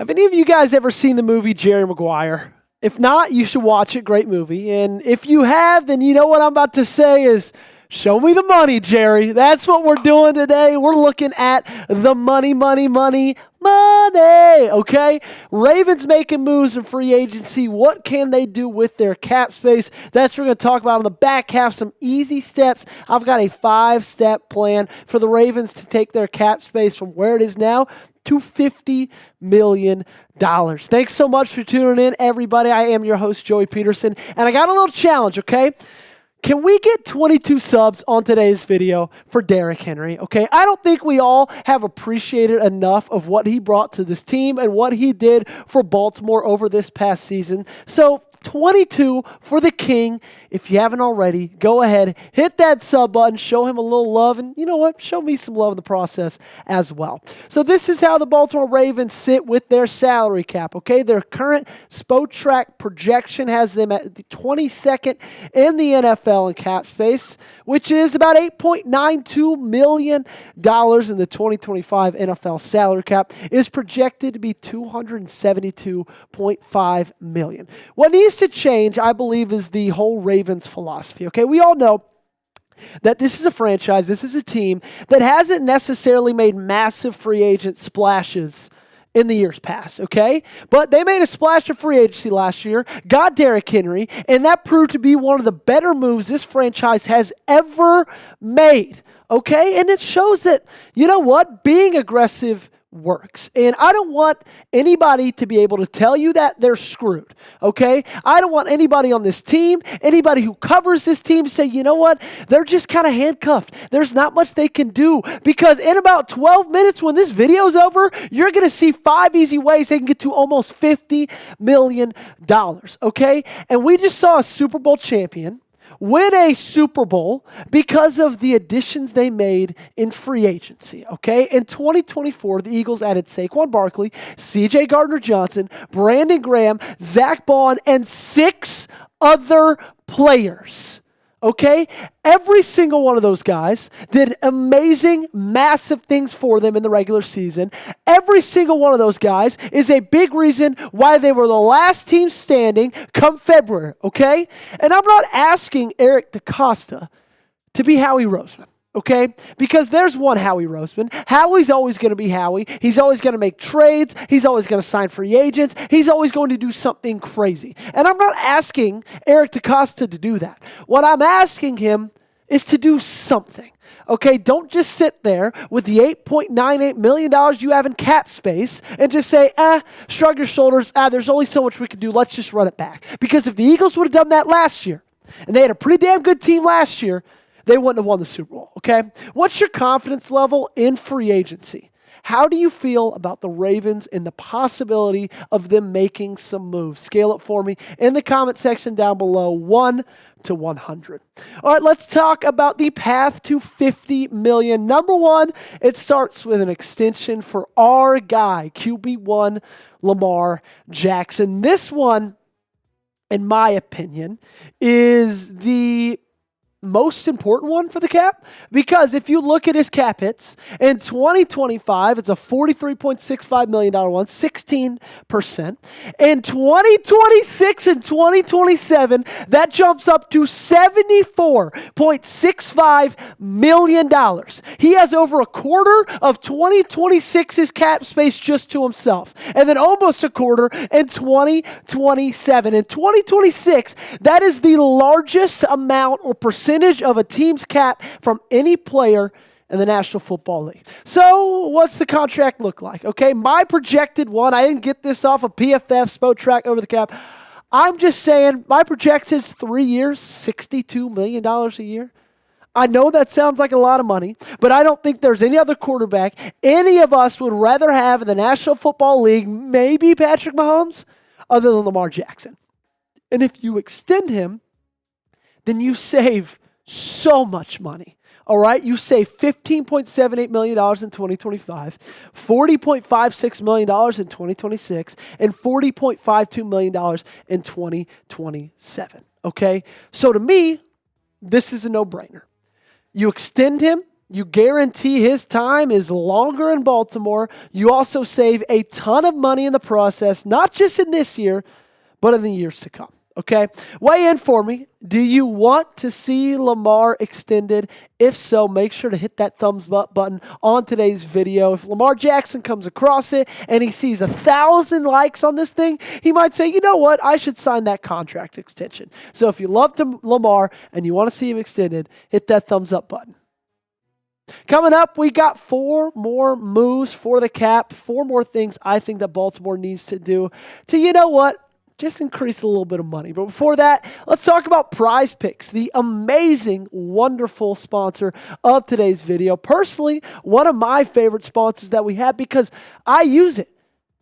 Have any of you guys ever seen the movie Jerry Maguire? If not, you should watch it. Great movie. And if you have, then you know what I'm about to say is, show me the money, Jerry. That's what we're doing today. We're looking at the money, okay? Ravens making moves in free agency. What can they do with their cap space? That's what we're going to talk about on the back half. Some easy steps. I've got a 5-step plan for the Ravens to take their cap space from where it is now to $50 million. Thanks so much for tuning in, everybody. I am your host, Joey Petersen, and I got a little challenge, okay? Can we get 22 subs on today's video for Derrick Henry, okay? I don't think we all have appreciated enough of what he brought to this team and what he did for Baltimore over this past season. So 22 for the King. If you haven't already, go ahead, hit that sub button, show him a little love, and you know what? Show me some love in the process as well. So this is how the Baltimore Ravens sit with their salary cap, okay? Their current Spotrac projection has them at the 22nd in the NFL in cap space, which is about $8.92 million in the 2025 NFL salary cap, is projected to be $272.5 million. What needs to change, I believe, is the whole Ravens philosophy. Okay, we all know that this is a franchise, this is a team that hasn't necessarily made massive free agent splashes in the years past, okay? But they made a splash of free agency last year, got Derrick Henry, and that proved to be one of the better moves this franchise has ever made, okay? And it shows that, you know what, being aggressive works. And I don't want anybody to be able to tell you that they're screwed, okay? I don't want anybody on this team, anybody who covers this team to say, you know what, they're just kind of handcuffed. There's not much they can do, because in about 12 minutes when this video's over, you're going to see 5 easy ways they can get to almost $50 million, okay? And we just saw a Super Bowl champion win a Super Bowl because of the additions they made in free agency, okay? In 2024, the Eagles added Saquon Barkley, C.J. Gardner-Johnson, Brandon Graham, Zach Bond, and 6 other players, okay? Every single one of those guys did amazing, massive things for them in the regular season. Every single one of those guys is a big reason why they were the last team standing come February, okay? And I'm not asking Eric DeCosta to be Howie Roseman, okay? Because there's one Howie Roseman. Howie's always going to be Howie. He's always going to make trades. He's always going to sign free agents. He's always going to do something crazy. And I'm not asking Eric DeCosta to do that. What I'm asking him is to do something, okay? Don't just sit there with the $8.98 million you have in cap space and just say, shrug your shoulders, there's only so much we can do, let's just run it back. Because if the Eagles would have done that last year, and they had a pretty damn good team last year, they wouldn't have won the Super Bowl, okay? What's your confidence level in free agency? How do you feel about the Ravens and the possibility of them making some moves? Scale it for me in the comment section down below, 1 to 100. All right, let's talk about the path to $50 million. Number one, it starts with an extension for our guy, QB1 Lamar Jackson. This one, in my opinion, is the most important one for the cap, because if you look at his cap hits in 2025, it's a $43.65 million one, 16%. In 2026 and 2027, that jumps up to $74.65 million. He has over a quarter of 2026's cap space just to himself, and then almost a quarter in 2027. In 2026, that is the largest amount or percentage of a team's cap from any player in the National Football League. So what's the contract look like? Okay, my projected one, I didn't get this off of PFF, Spotrac, over the cap. I'm just saying my projection is 3 years, $62 million a year. I know that sounds like a lot of money, but I don't think there's any other quarterback any of us would rather have in the National Football League, maybe Patrick Mahomes, other than Lamar Jackson. And if you extend him, then you save so much money. All right, you save $15.78 million in 2025, $40.56 million in 2026, and $40.52 million in 2027. Okay, so to me, this is a no-brainer. You extend him, You guarantee his time is longer in Baltimore. You also save a ton of money in the process, not just in this year, but in the years to come. Okay? Weigh in for me. Do you want to see Lamar extended? If so, make sure to hit that thumbs up button on today's video. If Lamar Jackson comes across it and he sees 1,000 likes on this thing, he might say, you know what, I should sign that contract extension. So if you love Lamar and you want to see him extended, hit that thumbs up button. Coming up, we got 4 more moves for the cap, 4 more things I think that Baltimore needs to do to, you know what, just increase a little bit of money. But before that, let's talk about Prize Picks, the amazing, wonderful sponsor of today's video. Personally, one of my favorite sponsors that we have because I use it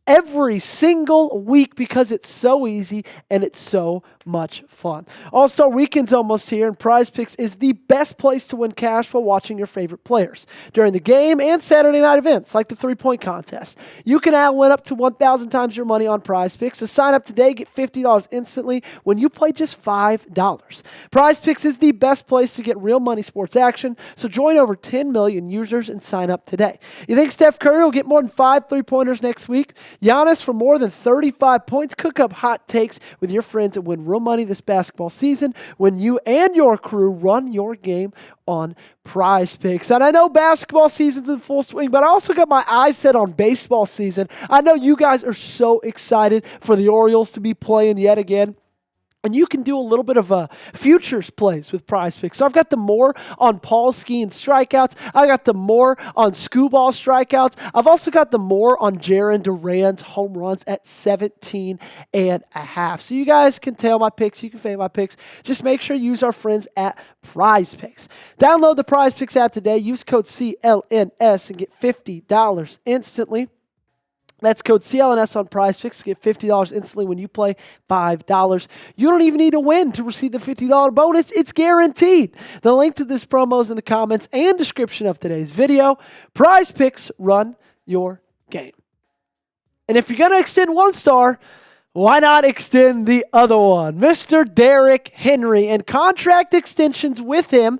every single week because it's so easy and it's so much fun. All-Star Weekend's almost here, and Prize Picks is the best place to win cash while watching your favorite players during the game and Saturday night events like the 3-point contest. You can now win up to 1,000 times your money on Prize Picks, so sign up today, get $50 instantly when you play just $5. Prize Picks is the best place to get real money sports action, so join over 10 million users and sign up today. You think Steph Curry will get more than 5 3-pointers next week? Giannis for more than 35 points? Cook up hot takes with your friends and win real money this basketball season when you and your crew run your game on Prize Picks. And I know basketball season's in full swing, but I also got my eyes set on baseball season. I know you guys are so excited for the Orioles to be playing yet again. And you can do a little bit of futures plays with Prize Picks. So I've got the more on Paul Skeens strikeouts. I got the more on Scooball strikeouts. I've also got the more on Jarren Duran's home runs at 17.5. So you guys can tail my picks. You can fade my picks. Just make sure you use our friends at Prize Picks. Download the Prize Picks app today. Use code CLNS and get $50 instantly. That's code CLNS on Prize Picks to get $50 instantly when you play $5. You don't even need to win to receive the $50 bonus. It's guaranteed. The link to this promo is in the comments and description of today's video. Prize Picks, run your game. And if you're going to extend one star, why not extend the other one? Mr. Derrick Henry and contract extensions with him.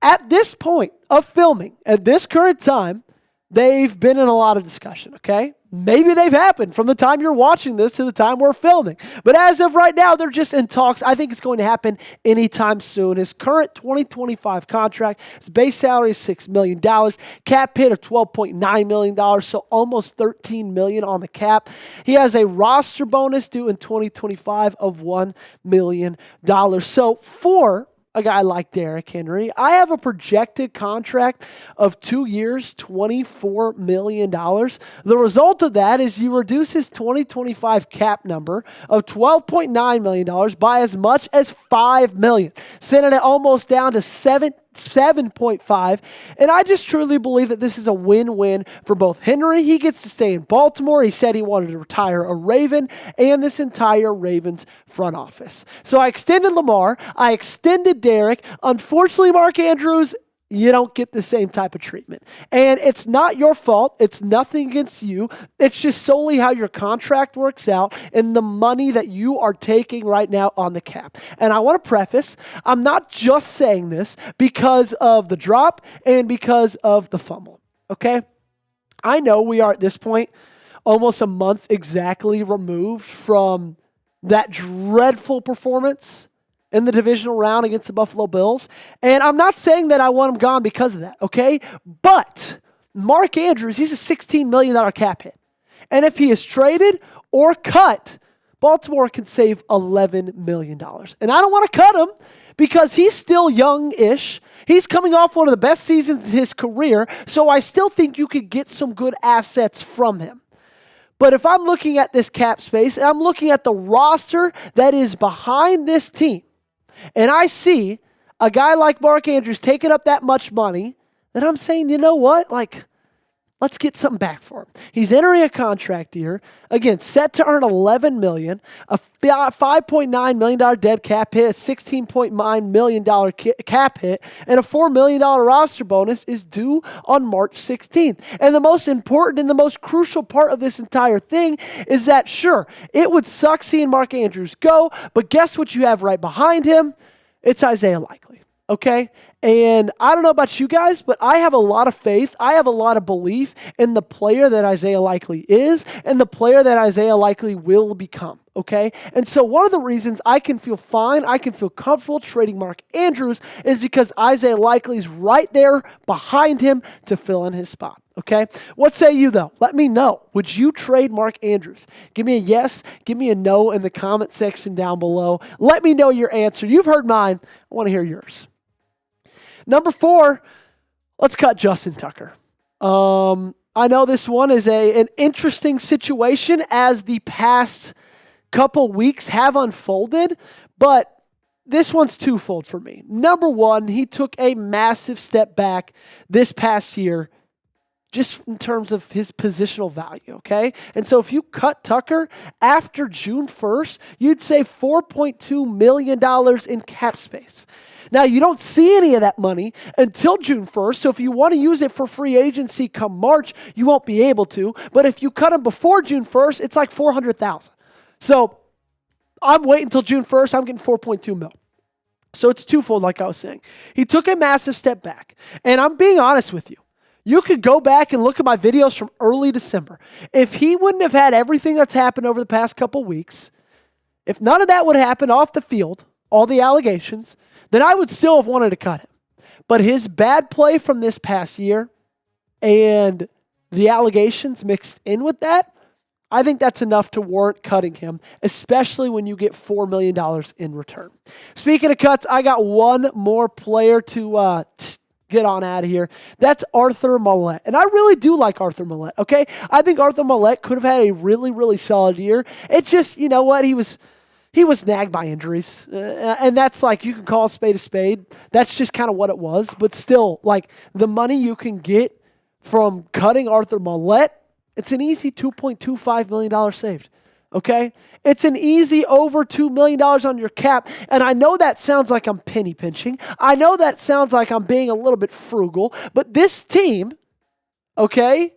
At this point of filming, at this current time, they've been in a lot of discussion, okay? Maybe they've happened from the time you're watching this to the time we're filming. But as of right now, they're just in talks. I think it's going to happen anytime soon. His current 2025 contract, his base salary is $6 million, cap hit of $12.9 million, so almost $13 million on the cap. He has a roster bonus due in 2025 of $1 million. So for a guy like Derrick Henry, I have a projected contract of 2 years, $24 million. The result of that is you reduce his 2025 cap number of $12.9 million by as much as $5 million, sending it almost down to 7.5. And I just truly believe that this is a win-win for both Henry. He gets to stay in Baltimore. He said he wanted to retire a Raven, and this entire Ravens front office. So I extended Lamar. I extended Derrick. Unfortunately, Mark Andrews, you don't get the same type of treatment. And it's not your fault. It's nothing against you. It's just solely how your contract works out and the money that you are taking right now on the cap. And I want to preface, I'm not just saying this because of the drop and because of the fumble, okay? I know we are at this point almost a month exactly removed from that dreadful performance in the divisional round against the Buffalo Bills. And I'm not saying that I want him gone because of that, okay? But Mark Andrews, he's a $16 million cap hit. And if he is traded or cut, Baltimore can save $11 million. And I don't want to cut him because he's still young-ish. He's coming off one of the best seasons in his career, so I still think you could get some good assets from him. But if I'm looking at this cap space and I'm looking at the roster that is behind this team, and I see a guy like Mark Andrews taking up that much money, then I'm saying, you know what? Let's get something back for him. He's entering a contract year, again, set to earn $11 million, a $5.9 million dead cap hit, a $16.9 million cap hit, and a $4 million roster bonus is due on March 16th. And the most important and the most crucial part of this entire thing is that, sure, it would suck seeing Mark Andrews go, but guess what you have right behind him? It's Isaiah Likely. Okay? And I don't know about you guys, but I have a lot of faith. I have a lot of belief in the player that Isaiah Likely is and the player that Isaiah Likely will become, okay? And so one of the reasons I can feel fine, I can feel comfortable trading Mark Andrews is because Isaiah Likely's right there behind him to fill in his spot, okay? What say you, though? Let me know. Would you trade Mark Andrews? Give me a yes, give me a no in the comment section down below. Let me know your answer. You've heard mine. I want to hear yours. Number 4, let's cut Justin Tucker. I know this one is an interesting situation as the past couple weeks have unfolded, but this one's twofold for me. Number 1, he took a massive step back this past year just in terms of his positional value, okay? And so if you cut Tucker after June 1st, you'd save $4.2 million in cap space. Now, you don't see any of that money until June 1st, so if you want to use it for free agency come March, you won't be able to. But if you cut him before June 1st, it's like $400,000. So I'm waiting until June 1st, I'm getting 4.2 mil. So it's twofold, like I was saying. He took a massive step back. And I'm being honest with you. You could go back and look at my videos from early December. If he wouldn't have had everything that's happened over the past couple weeks, if none of that would happen off the field, all the allegations, then I would still have wanted to cut him. But his bad play from this past year and the allegations mixed in with that, I think that's enough to warrant cutting him, especially when you get $4 million in return. Speaking of cuts, I got one more player to get on out of here. That's Arthur Maulet. And I really do like Arthur Maulet, okay? I think Arthur Maulet could have had a really, really solid year. It's just, you know what, he was nagged by injuries. And that's like, you can call a spade. That's just kind of what it was. But still, like, the money you can get from cutting Arthur Maulet, it's an easy $2.25 million saved. Okay? It's an easy over $2 million on your cap. And I know that sounds like I'm penny pinching. I know that sounds like I'm being a little bit frugal. But this team, okay,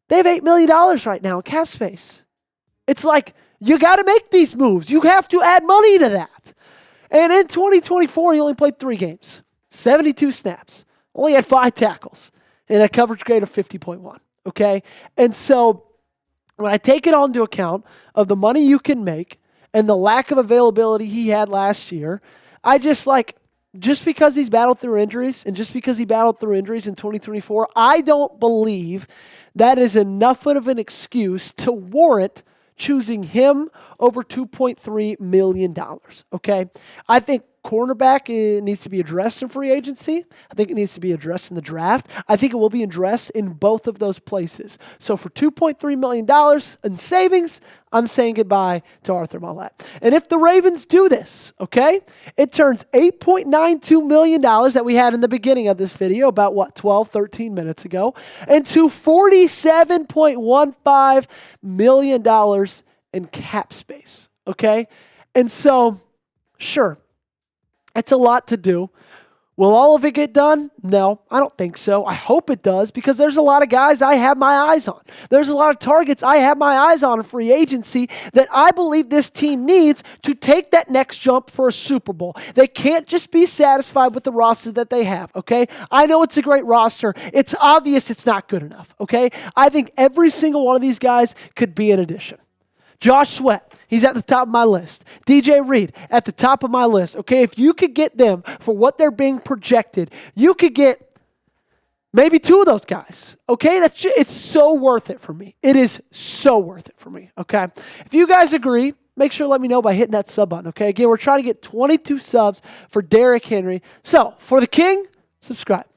they have $8 million right now in cap space. It's like, you got to make these moves. You have to add money to that. And in 2024, he only played 3 games, 72 snaps, only had 5 tackles, and a coverage grade of 50.1. Okay? And so when I take it all into account of the money you can make and the lack of availability he had last year, I just because he's battled through injuries and just because he battled through injuries in 2024, I don't believe that is enough of an excuse to warrant choosing him over $2.3 million, okay? I think cornerback needs to be addressed in free agency. I think it needs to be addressed in the draft. I think it will be addressed in both of those places. So for $2.3 million in savings, I'm saying goodbye to Arthur Maulet. And if the Ravens do this, okay, it turns $8.92 million that we had in the beginning of this video, about 12, 13 minutes ago, into $47.15 million in cap space, okay? And so, sure, it's a lot to do. Will all of it get done? No, I don't think so. I hope it does because there's a lot of guys I have my eyes on. There's a lot of targets I have my eyes on in free agency that I believe this team needs to take that next jump for a Super Bowl. They can't just be satisfied with the roster that they have, okay? I know it's a great roster. It's obvious it's not good enough, okay? I think every single one of these guys could be an addition. Josh Sweat, he's at the top of my list. DJ Reed, at the top of my list. Okay, if you could get them for what they're being projected, you could get maybe 2 of those guys. Okay, it's so worth it for me. It is so worth it for me. Okay, if you guys agree, make sure to let me know by hitting that sub button. Okay, again, we're trying to get 22 subs for Derrick Henry. So, for the King, subscribe.